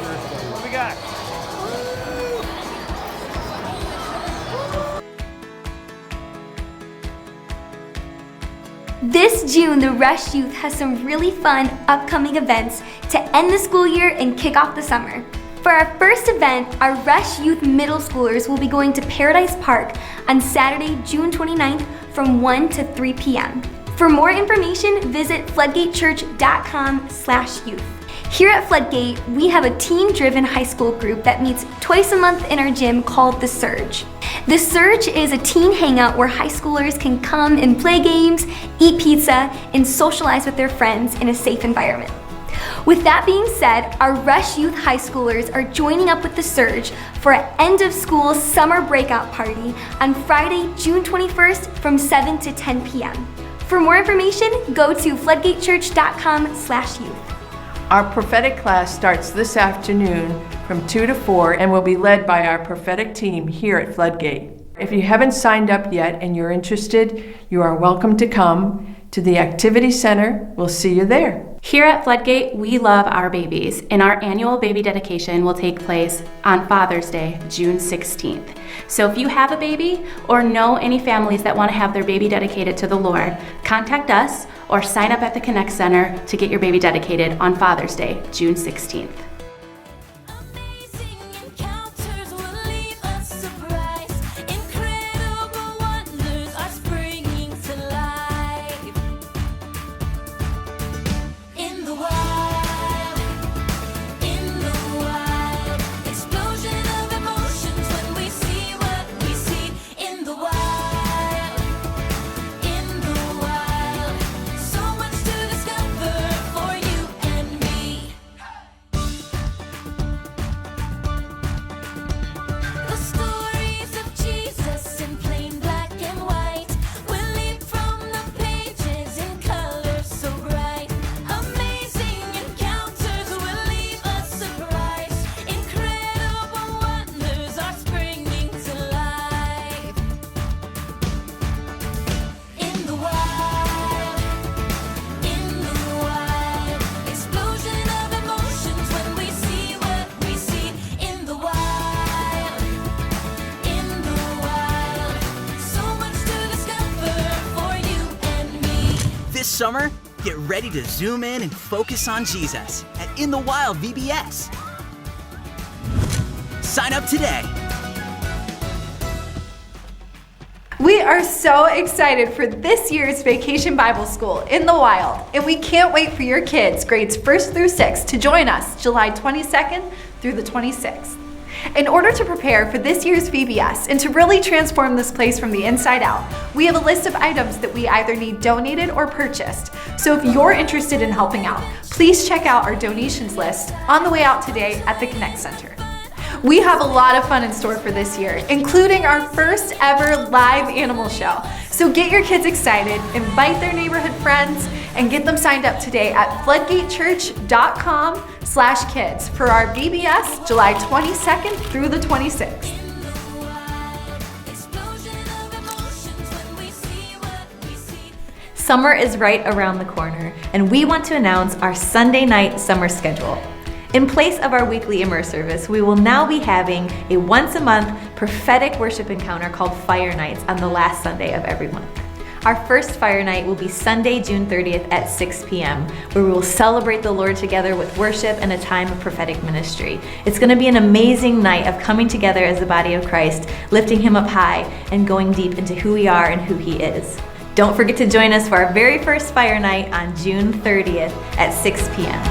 What we got? This June, the Rush Youth has some really fun upcoming events to end the school year and kick off the summer. For our first event, our Rush Youth middle schoolers will be going to Paradise Park on Saturday, June 29th from 1 to 3 p.m. For more information, visit floodgatechurch.com/youth. Here at Floodgate, we have a teen-driven high school group that meets twice a month in our gym called The Surge. The Surge is a teen hangout where high schoolers can come and play games, eat pizza, and socialize with their friends in a safe environment. With that being said, our Rush Youth high schoolers are joining up with The Surge for an end-of-school summer breakout party on Friday, June 21st from 7 to 10 p.m. For more information, go to floodgatechurch.com/youth. Our prophetic class starts this afternoon from 2 to 4 and will be led by our prophetic team here at Floodgate. If you haven't signed up yet and you're interested, you are welcome to come to the Activity Center. We'll see you there. Here at Floodgate, we love our babies, and our annual baby dedication will take place on Father's Day, June 16th. So if you have a baby or know any families that want to have their baby dedicated to the Lord, contact us or sign up at the Connect Center to get your baby dedicated on Father's Day, June 16th. This summer, get ready to zoom in and focus on Jesus at In the Wild VBS. Sign up today. We are so excited for this year's Vacation Bible School in the Wild, and we can't wait for your kids, grades 1st through 6th, to join us July 22nd through the 26th. In order to prepare for this year's VBS and to really transform this place from the inside out, we have a list of items that we either need donated or purchased. So if you're interested in helping out, please check out our donations list on the way out today at the Connect Center. We have a lot of fun in store for this year, including our first ever live animal show. So get your kids excited, invite their neighborhood friends, and get them signed up today at floodgatechurch.com/kids for our VBS July 22nd through the 26th. Summer is right around the corner, and we want to announce our Sunday night summer schedule. In place of our weekly Immerse service, we will now be having a once-a-month prophetic worship encounter called Fire Nights on the last Sunday of every month. Our first Fire Night will be Sunday, June 30th at 6 p.m., where we will celebrate the Lord together with worship and a time of prophetic ministry. It's going to be an amazing night of coming together as the body of Christ, lifting Him up high, and going deep into who we are and who He is. Don't forget to join us for our very first Fire Night on June 30th at 6 p.m.